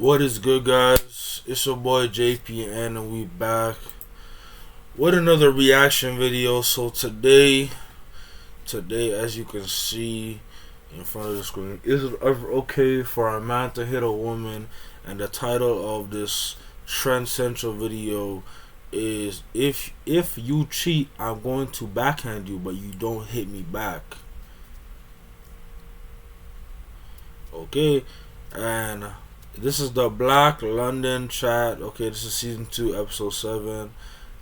What is good, guys? It's your boy JPN, and we back with another reaction video. So today, as you can see in front of the screen, is it ever okay for a man to hit a woman? And the title of this Centrl video is if you cheat, I'm going to backhand you, but you don't hit me back. Okay, and this is the Black London chat. Okay, this is season 2, episode 7.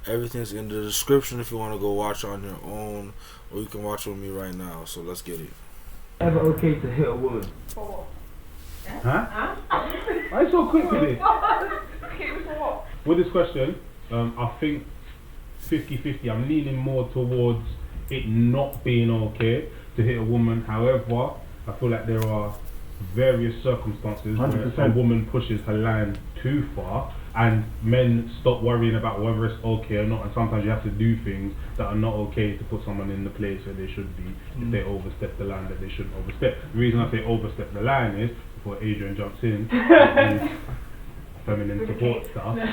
Everything's in the description if you want to go watch on your own, or you can watch with me right now. So let's get it. Ever okay to hit a woman? For what? Huh? Why are you so quick with it? Okay, for what? With this question, I think 50-50. I'm leaning more towards it not being okay to hit a woman. However, I feel like there are various circumstances 100%. where a woman pushes her line too far and men stop worrying about whether it's okay or not, and sometimes you have to do things that are not okay to put someone in the place where they should be if they overstep the line that they shouldn't overstep. The reason I say overstep the line is, before Adrian jumps in, feminine support stuff, which is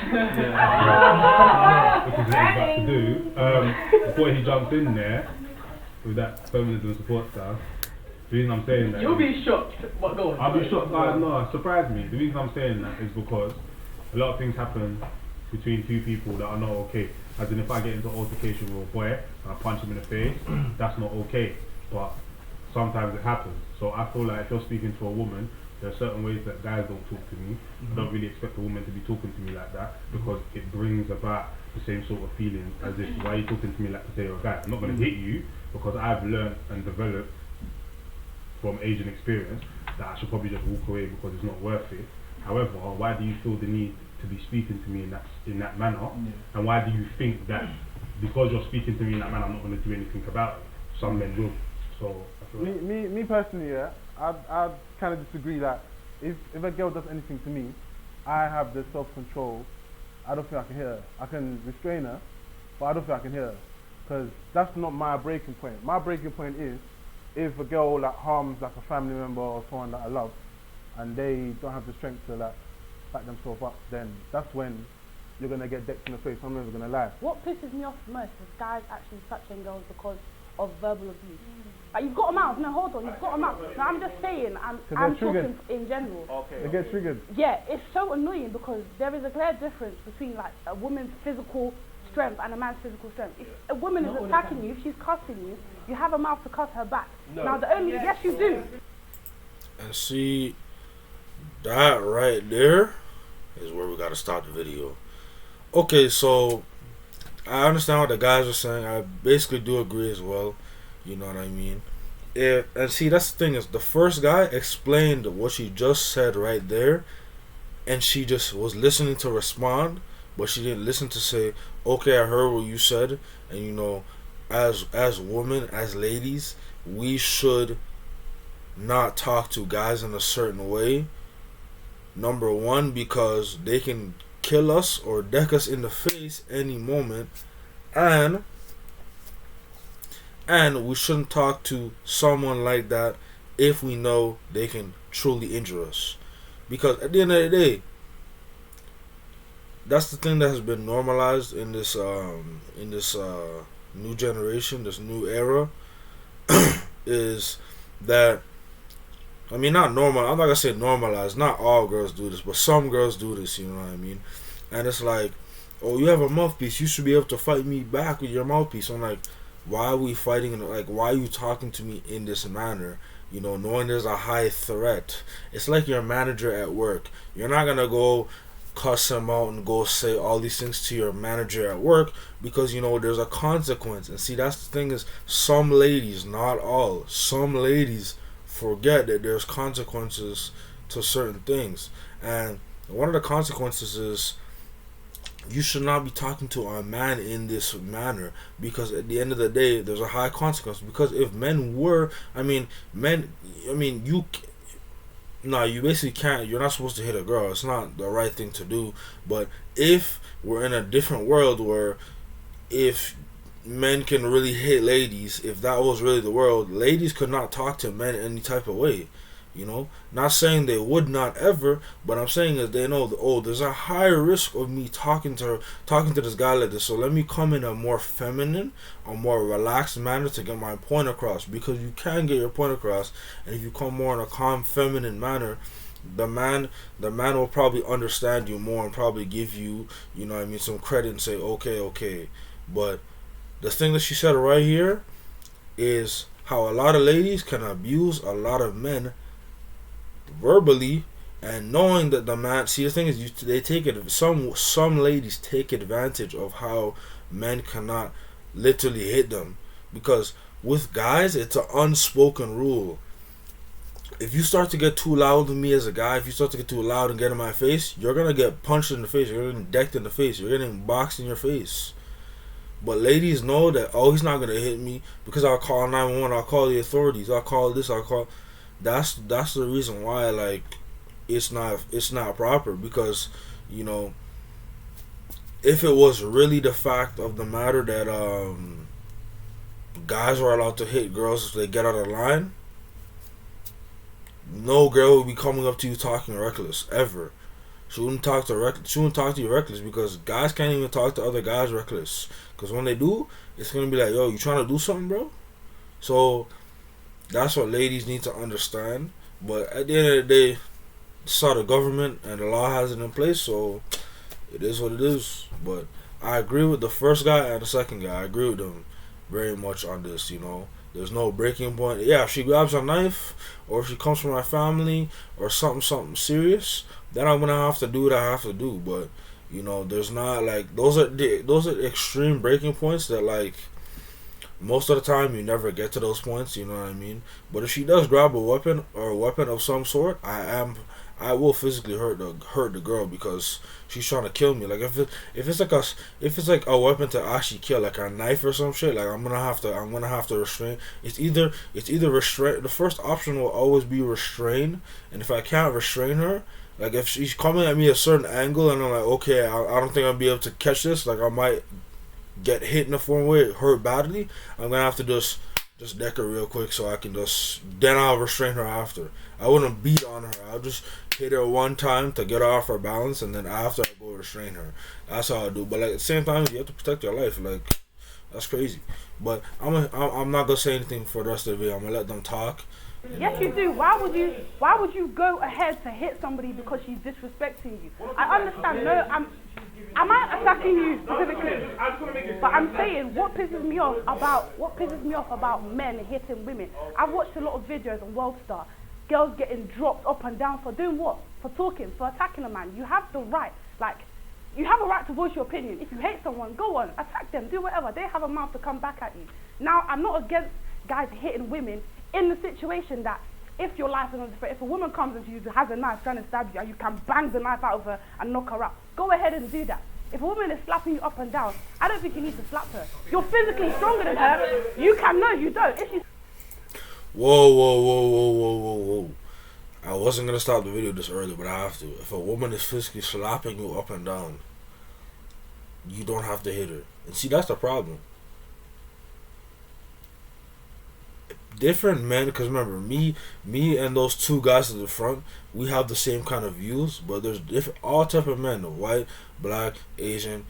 what he's about to do, before he jumps in there with that feminism support stuff. The reason I'm saying that, You'll be shocked. What goes? I'll be shocked. No, surprise me. The reason I'm saying that is because a lot of things happen between two people that are not okay. As in, if I get into an altercation with a boy and I punch him in the face, that's not okay. But sometimes it happens. So I feel like if you're speaking to a woman, there are certain ways that guys don't talk to me. I don't really expect a woman to be talking to me like that, because it brings about the same sort of feelings as if, why are you talking to me like to say you're a guy? I'm not going to hit you, because I've learned and developed from age and experience that I should probably just walk away because it's not worth it. However, why do you feel the need to be speaking to me in that manner? And why do you think that because you're speaking to me in that manner, I'm not going to do anything about it? Some men will. So I feel like Me personally, yeah, I'd kind of disagree that if a girl does anything to me, I have the self-control. I don't think I can hit her. I can restrain her, but I don't think I can hit her, because that's not my breaking point. My breaking point is if a girl like harms like a family member or someone that I love, and they don't have the strength to like back themselves up, then that's when you're gonna get decked in the face. I'm never gonna lie. What pisses me off the most is guys actually touching girls because of verbal abuse. Like, you've got a mouth. No, hold on, you've got a mouth. No, I'm just saying, I'm talking in general. They get triggered. Yeah, it's so annoying because there is a clear difference between like a woman's physical strength and a man's physical strength. If a woman is attacking you, if she's cussing you, you have a mouth to cuss her back. No. Now the only, yes you do. And see, that right there is where we gotta stop the video. Okay, so I understand what the guys are saying. I basically do agree as well. You know what I mean? And see, that's the thing, is the first guy explained what she just said right there, and she just was listening to respond, but she didn't listen to say, okay, I heard what you said, and you know, as women, as ladies, we should not talk to guys in a certain way. Number one, because they can kill us or deck us in the face any moment, and we shouldn't talk to someone like that if we know they can truly injure us, because at the end of the day, that's the thing that has been normalized in this new generation, this new era, is that, I mean, not normal. I'm not gonna say normalized. Not all girls do this, but some girls do this. You know what I mean? And it's like, oh, you have a mouthpiece. You should be able to fight me back with your mouthpiece. I'm like, why are we fighting? Like, why are you talking to me in this manner? You know, knowing there's a high threat. It's like your manager at work. You're not gonna go cuss him out and go say all these things to your manager at work, because you know there's a consequence. And see, that's the thing, is some ladies, not all, some ladies forget that there's consequences to certain things, and one of the consequences is you should not be talking to a man in this manner, because at the end of the day there's a high consequence. Because if men were, you basically can't, you're not supposed to hit a girl. It's not the right thing to do. But if we're in a different world where if men can really hit ladies, if that was really the world, ladies could not talk to men any type of way. You know, not saying they would not ever, but I'm saying is they know, there's a higher risk of me talking to this guy like this. So let me come in a more feminine, a more relaxed manner to get my point across. Because you can get your point across, and if you come more in a calm, feminine manner, the man will probably understand you more and probably give you, some credit and say, okay. But the thing that she said right here is how a lot of ladies can abuse a lot of men verbally, and knowing that the man. See, the thing is, they take it. Some ladies take advantage of how men cannot literally hit them, because with guys, it's an unspoken rule. If you start to get too loud with me as a guy, if you start to get too loud and get in my face, you're gonna get punched in the face. You're getting decked in the face. You're getting boxed in your face. But ladies know that, he's not gonna hit me because I'll call 911. I'll call the authorities. I'll call this. I'll call. That's the reason why, like, it's not proper, because if it was really the fact of the matter that guys are allowed to hit girls if they get out of line, no girl would be coming up to you talking reckless ever. She wouldn't talk to you reckless, because guys can't even talk to other guys reckless. Because when they do, it's gonna be like, yo, you trying to do something, bro? So that's what ladies need to understand. But at the end of the day, it's all the government and the law has it in place, so it is what it is. But I agree with the first guy and the second guy. I agree with them very much on this. There's no breaking point. Yeah, if she grabs a knife, or if she comes from my family, or something serious, then I'm gonna have to do what I have to do. But there's not, like, those are extreme breaking points that, like, most of the time you never get to those points. You know what I mean? But if she does grab a weapon or a weapon of some sort, I will physically hurt the girl, because she's trying to kill me. Like, if it's like a weapon to actually kill, like a knife or some shit, like I'm gonna have to restrain. It's either restrain. The first option will always be restrain, and if I can't restrain her, like if she's coming at me a certain angle and I'm like, okay, I don't think I'll be able to catch this. Like, I might get hit in the foreign way, hurt badly. I'm gonna have to just deck her real quick, so I can then I'll restrain her after. I wouldn't beat on her. I'll just hit her one time to get her off her balance, and then after I go restrain her. That's how I do. But, like, at the same time, you have to protect your life. Like, that's crazy. But I'm not gonna say anything for the rest of the video. I'm gonna let them talk. Yes, you do. Why would you go ahead to hit somebody because she's disrespecting you? I understand. No, am I attacking you specifically? But I'm saying what pisses me off about men hitting women. I've watched a lot of videos on WorldStar. Girls getting dropped up and down for doing what? For talking, for attacking a man. You have the right, you have a right to voice your opinion. If you hate someone, go on, attack them, do whatever. They have a mouth to come back at you. Now, I'm not against guys hitting women in the situation that if your life is under threat, if a woman comes and she has a knife trying to stab you, and you can bang the knife out of her and knock her out, go ahead and do that. If a woman is slapping you up and down, I don't think you need to slap her. You're physically stronger than her. You can, no, you don't. If she's Whoa. I wasn't gonna stop the video this early, but I have to. If a woman is physically slapping you up and down, you don't have to hit her. And see, that's the problem. Different men, because remember, me and those two guys at the front, we have the same kind of views, but there's all type of men, white, black, Asian,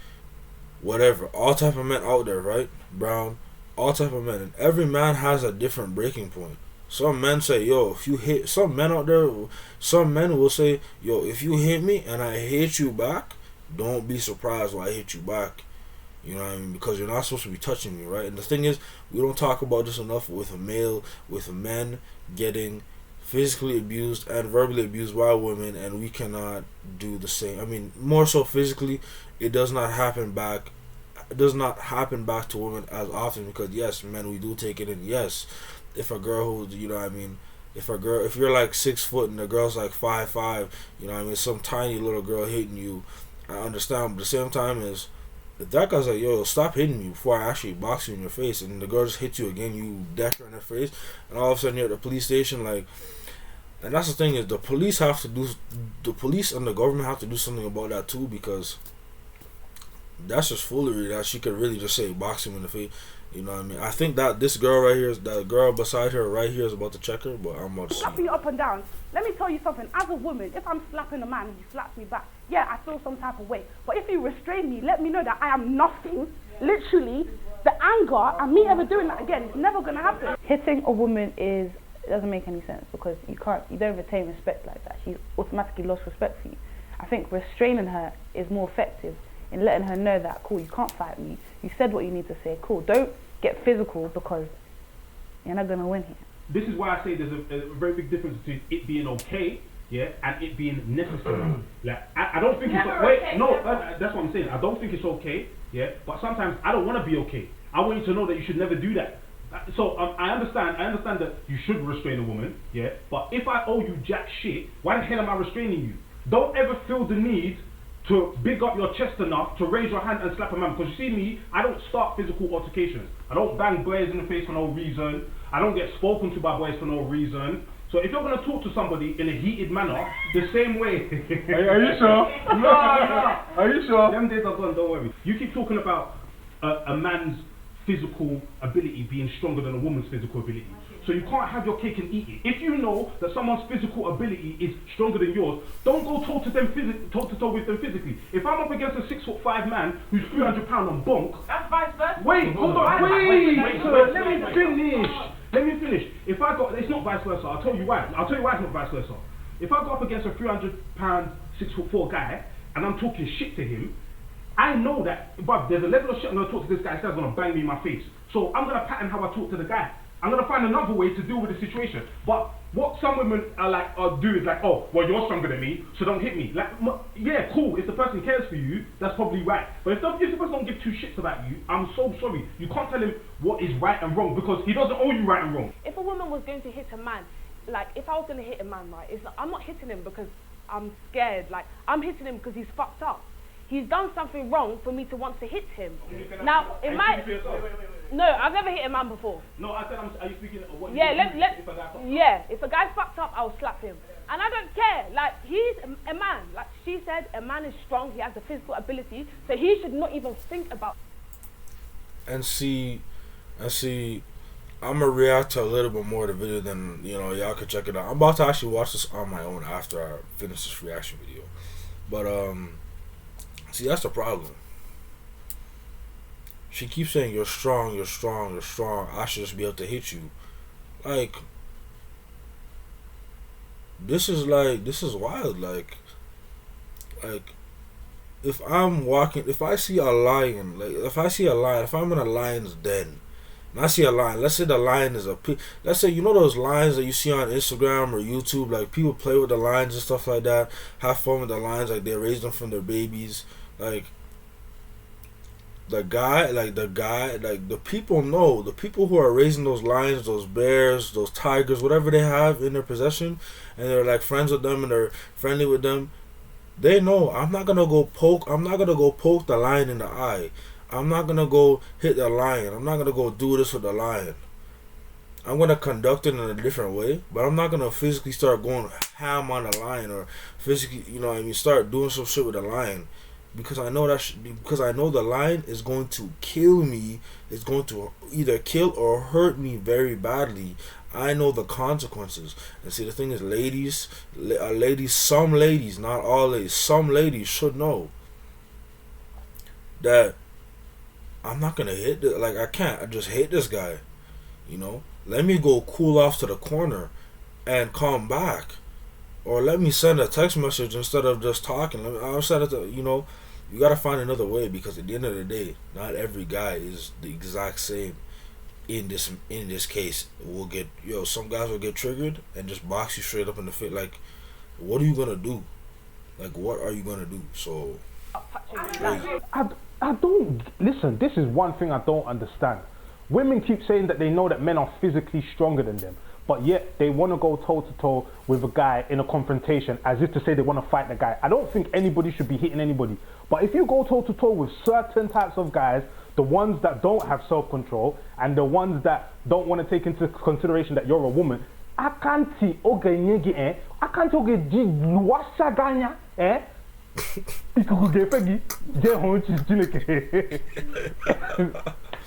whatever, all type of men out there, right? Brown, all type of men, and every man has a different breaking point. Some men say, yo, if you hit, some men will say, yo, if you hit me and I hit you back, don't be surprised when I hit you back. You know what I mean? Because you're not supposed to be touching me, right? And the thing is, we don't talk about this enough with men getting physically abused and verbally abused by women, and we cannot do the same. I mean, more so physically, it does not happen back to women as often, because yes, men, we do take it in. Yes, if a girl who, you know what I mean, if you're like 6 foot and the girl's like 5'5", you know what I mean, some tiny little girl hitting you, I understand. But at the same time is, if that guy's like, yo, stop hitting me before I actually box you in your face, and the girl just hits you again, you deck her in her face, and all of a sudden you're at the police station, like. And that's the thing is, the police and the government have to do something about that too, because that's just foolery that she could really just say box him in the face. You know what I mean? I think that this girl right here, that girl beside her right here is about to check her, but I'm about to see. Slapping you up and down. Let me tell you something. As a woman, if I'm slapping a man and he slaps me back, yeah, I feel some type of way. But if you restrain me, let me know that I am nothing. Literally, the anger and me ever doing that again, it's never gonna happen. Hitting a woman doesn't make any sense because you don't retain respect like that. She's automatically lost respect for you. I think restraining her is more effective in letting her know that, cool, you can't fight me. You said what you need to say, cool. Don't get physical because you're not gonna win here. This is why I say there's a very big difference between it being okay, yeah, and it being necessary. Like, I don't think it's okay. No, that's what I'm saying. I don't think it's okay, yeah, but sometimes I don't want to be okay. I want you to know that you should never do that. So I understand that you should restrain a woman, yeah, but if I owe you jack shit, why the hell am I restraining you? Don't ever feel the need to big up your chest enough to raise your hand and slap a man. Because you see me, I don't start physical altercations. I don't bang boys in the face for no reason. I don't get spoken to by boys for no reason. So if you're going to talk to somebody in a heated manner, the same way... Are you sure? No. Are you sure? Them days are gone, don't worry. You keep talking about a man's physical ability being stronger than a woman's physical ability. So you can't have your cake and eat it. If you know that someone's physical ability is stronger than yours, don't go toe to toe with them physically. If I'm up against a 6'5" man who's 300 pounds on bonk, That's vice versa. wait, hold on, wait, let me finish. If I got, it's not vice versa. I'll tell you why. I'll tell you why it's not vice versa. If I go up against a 300 pound, 6'4" guy and I'm talking shit to him, I know that, but there's a level of shit I'm gonna talk to this guy. This guy's gonna bang me in my face. So I'm gonna pattern how I talk to the guy. I'm gonna find another way to deal with the situation. But what some women are like, do is like, oh, well, you're stronger than me, so don't hit me. Like, yeah, cool. If the person cares for you, that's probably right. But if the person don't give two shits about you, I'm so sorry. You can't tell him what is right and wrong because he doesn't owe you right and wrong. If a woman was going to hit a man, like if I was going to hit a man, right, I'm not hitting him because I'm scared. Like I'm hitting him because he's fucked up. He's done something wrong for me to want to hit him. Now, it might... No, I've never hit a man before. No, I said, are you speaking of what you if a guy's fucked up, I'll slap him. And I don't care. Like, he's a man. Like she said, a man is strong. He has the physical ability. So he should not even think about... And see, I'm gonna react to a little bit more of the video than, y'all could check it out. I'm about to actually watch this on my own after I finish this reaction video. But, see, that's the problem. She keeps saying, you're strong, you're strong, you're strong. I should just be able to hit you. Like, this is wild. Like, if I see a lion, if I'm in a lion's den, and I see a lion, let's say the lion is let's say, those lions that you see on Instagram or YouTube, like people play with the lions and stuff like that, have fun with the lions, like they raise them from their babies, like the people know, the people who are raising those lions, those bears, those tigers, whatever they have in their possession, and they're like friends with them and they're friendly with them, they know I'm not gonna go poke the lion in the eye. I'm not gonna go hit the lion. I'm not gonna go do this with the lion. I'm gonna conduct it in a different way, but I'm not gonna physically start going ham on the lion or physically, start doing some shit with the lion, because I know the lion is going to kill me. It's going to either kill or hurt me very badly. I know the consequences. And see, the thing is, some ladies, not all ladies, some ladies should know that I'm not gonna hit I can't just hit this guy, let me go cool off to the corner and come back, or let me send a text message instead of just talking. I'll send it to, you gotta find another way, because at the end of the day, not every guy is the exact same. In this case, some guys will get triggered and just box you straight up in the face. Like, what are you gonna do? So I don't listen. This is one thing I don't understand. Women keep saying that they know that men are physically stronger than them, but yet they want to go toe to toe with a guy in a confrontation, as if to say they want to fight the guy. I don't think anybody should be hitting anybody, but if you go toe to toe with certain types of guys, the ones that don't have self-control and the ones that don't want to take into consideration that you're a woman,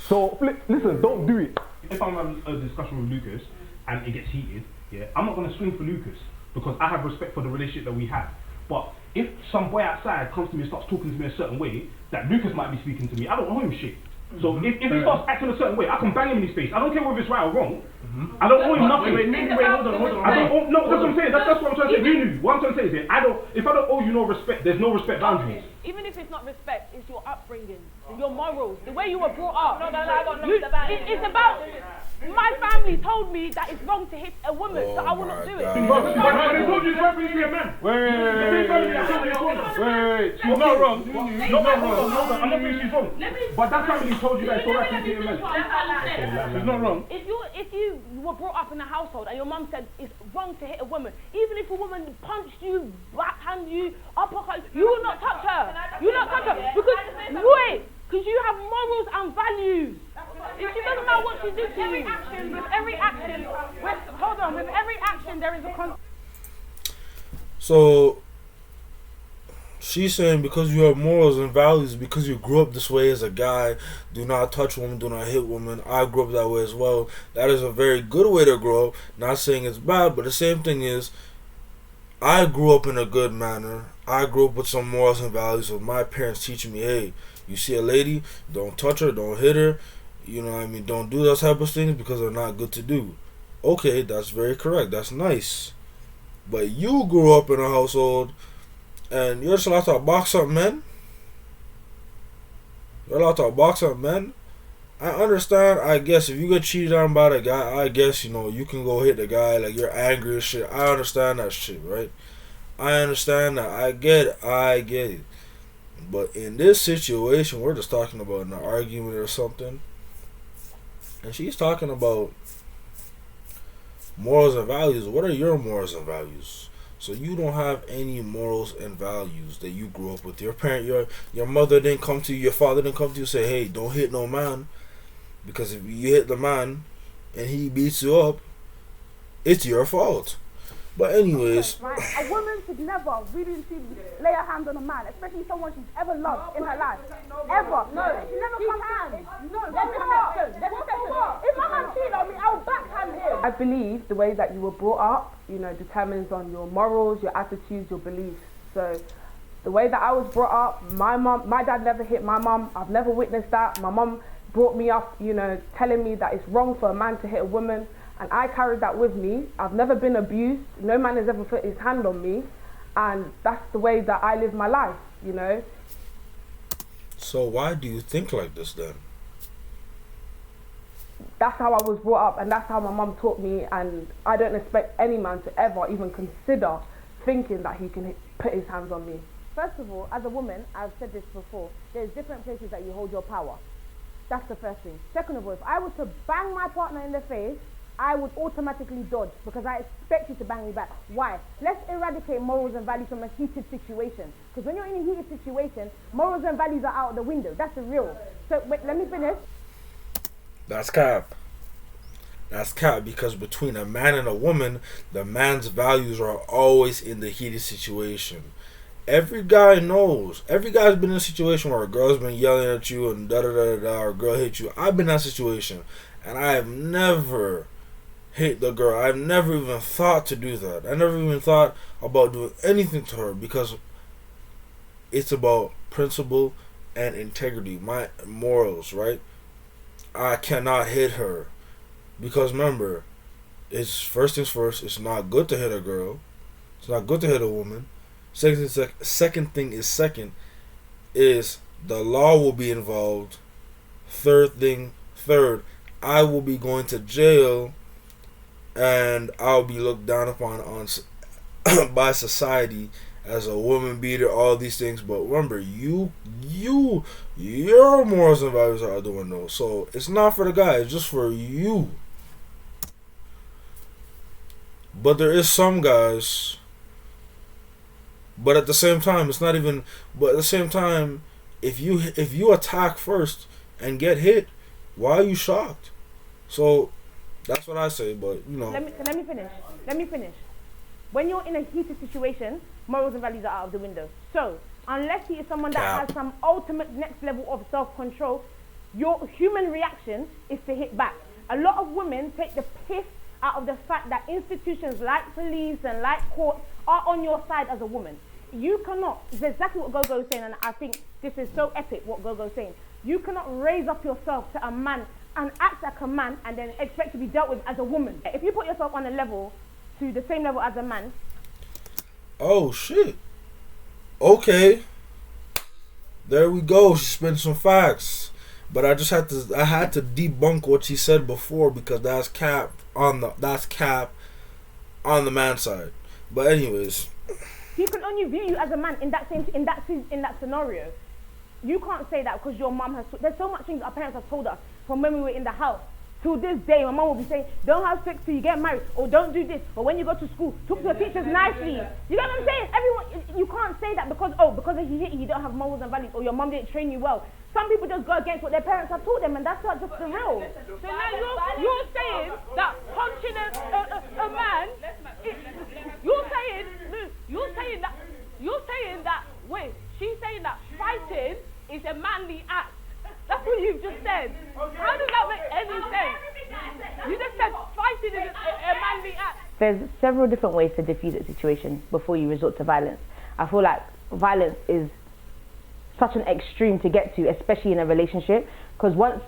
So listen, don't do it. If I'm having a discussion with Lucas and it gets heated, yeah, I'm not gonna swing for Lucas because I have respect for the relationship that we have. But if some boy outside comes to me and starts talking to me a certain way, that Lucas might be speaking to me, I don't owe him shit. So if he starts acting a certain way, I can bang him in his face. I don't care whether it's right or wrong. I don't owe him nothing. Wait, hold on. I don't owe, no, that's what I'm saying. That's what I'm trying to say. You knew. What I'm trying to say is that if I don't owe you no respect, there's no respect boundaries. Even if it's not respect, it's your upbringing, your morals, the way you were brought up. No, I got nothing about it. It's about. My family told me that it's wrong to hit a woman, so I will not do it. But they told you it's right for you to be a man. Wait. She's not wrong. No, I'm not saying she's wrong. But that family told you that it's alright to be a man. She's not wrong. If you were brought up in a household and your mum said it's wrong to hit a woman, even if a woman punched you, backhand you, uppercut, you will not touch her. You will not touch her because you have morals and values. If she doesn't know what she did to you, with every action, there is a consequence. So she's saying because you have morals and values, because you grew up this way as a guy, do not touch women, do not hit women. I grew up that way as well. That is a very good way to grow up. Not saying it's bad, but the same thing is, I grew up in a good manner. I grew up with some morals and values of my parents teaching me, hey, you see a lady, don't touch her, don't hit her. You know what I mean? Don't do those type of things because they're not good to do. Okay, that's very correct. That's nice. But you grew up in a household and you're just allowed to box up men? You're allowed to box up men? I understand, I guess, if you get cheated on by the guy, I guess, you know, you can go hit the guy, like, you're angry and shit. I understand that shit, right? I understand that. I get it. But in this situation, we're just talking about an argument or something. And she's talking about morals and values. What are your morals and values? So you don't have any morals and values that you grew up with. Your parent, your mother didn't come to you, your father didn't come to you and say, hey, don't hit no man. Because if you hit the man and he beats you up, it's your fault. But anyways, right? A woman should never really lay her hands on a man, especially someone she's ever loved in her life. Ever. No. She never can. No. Let me if my man cheated on me, I'll backhand him. I believe the way that you were brought up, you know, determines on your morals, your attitudes, your beliefs. So the way that I was brought up, my dad never hit my mum. I've never witnessed that. My mum brought me up, you know, telling me that it's wrong for a man to hit a woman. And I carried that with me. I've never been abused. No man has ever put his hand on me. And that's the way that I live my life, you know. So why do you think like this then? That's how I was brought up and that's how my mum taught me. And I don't expect any man to ever even consider thinking that he can put his hands on me. First of all, as a woman, I've said this before, there's different places that you hold your power. That's the first thing. Second of all, if I was to bang my partner in the face, I would automatically dodge because I expect you to bang me back. Why? Let's eradicate morals and values from a heated situation. Because when you're in a heated situation, morals and values are out the window. That's the real. So wait, let me finish. That's cap. That's cap because between a man and a woman, the man's values are always in the heated situation. Every guy knows. Every guy's been in a situation where a girl's been yelling at you and da-da-da-da-da, or a girl hit you. I've been in that situation. And I have never hit the girl. I've never even thought to do that. I never even thought about doing anything to her because it's about principle and integrity, my morals, right? I cannot hit her because remember, it's first things first. It's not good to hit a girl. It's not good to hit a woman. Second thing is the law will be involved. Third, I will be going to jail and I'll be looked down upon by society as a woman beater, all these things. But remember, your morals and values are out the window. So it's not for the guy, it's just for you. But there is some guys, but at the same time, it's not even, but at the same time, if you attack first and get hit, why are you shocked? So that's what I say, but you know. Let me finish. When you're in a heated situation, morals and values are out of the window. So unless he is someone that Cap. has some ultimate next level of self-control, your human reaction is to hit back. A lot of women take the piss out of the fact that institutions like police and like courts are on your side as a woman. You cannot, it's exactly what Gogo is saying, and I think this is so epic what Gogo is saying. You cannot raise up yourself to a man and act like a man and then expect to be dealt with as a woman. If you put yourself on a level, to the same level as a man. Oh shit. Okay. There we go. She spent some facts. But I had to debunk what she said before because that's cap on the man's side. But anyways, he can only view you as a man in that scenario. You can't say that because your mum has. There's so much things our parents have told us from when we were in the house. To this day, my mum will be saying, don't have sex till you get married, or don't do this, or when you go to school, talk to your teachers nicely. You get what I'm saying? Everyone, you can't say that because he hit you, you don't have morals and values, or your mum didn't train you well. Some people just go against what their parents have taught them, and that's not just the real. So now you're saying that punching a man, you're saying that, wait, she's saying that fighting is a manly act. That's what you've just said. How does that make any sense? You just said fighting is a manly act. There's several different ways to defuse a situation before you resort to violence. I feel like violence is such an extreme to get to, especially in a relationship. Because once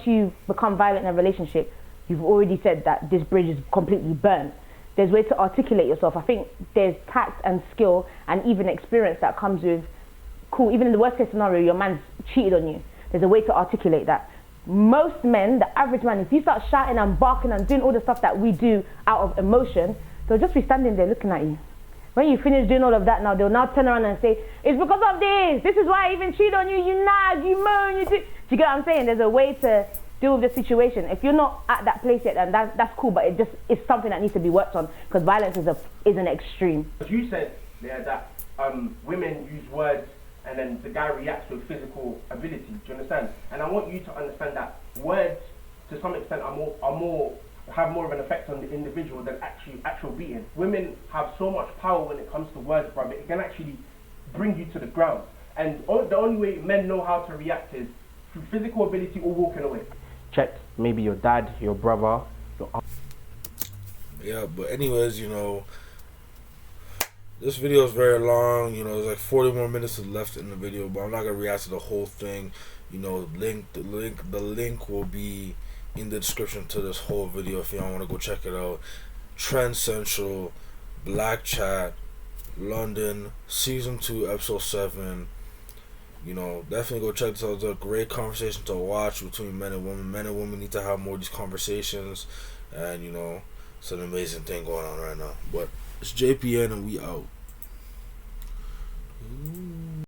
you become violent in a relationship, you've already said that this bridge is completely burnt. There's ways to articulate yourself. I think there's tact and skill and even experience that comes with, cool, even in the worst case scenario, your man's cheated on you. There's a way to articulate that. Most men, the average man, if you start shouting and barking and doing all the stuff that we do out of emotion, they'll just be standing there looking at you. When you finish doing all of that now, they'll now turn around and say, it's because of this. This is why I even cheat on you. You nag, you moan, you do. Do you get what I'm saying? There's a way to deal with the situation. If you're not at that place yet, then that's cool, but it's something that needs to be worked on because violence is an extreme. You said that women use words and then the guy reacts with physical ability. Do you understand? And I want you to understand that words, to some extent, have more of an effect on the individual than actual beating. Women have so much power when it comes to words, brother. It can actually bring you to the ground. And the only way men know how to react is through physical ability or walking away. Check maybe your dad, your brother, your uncle. yeah, but anyways, this video is very long, there's like 40 more minutes left in the video, but I'm not gonna react to the whole thing. The link will be in the description to this whole video if y'all wanna go check it out. Trend Central, Black Chat, London, Season 2, Episode 7. Definitely go check this out. It's a great conversation to watch between men and women. Men and women need to have more of these conversations, and it's an amazing thing going on right now. But it's JPN and we out.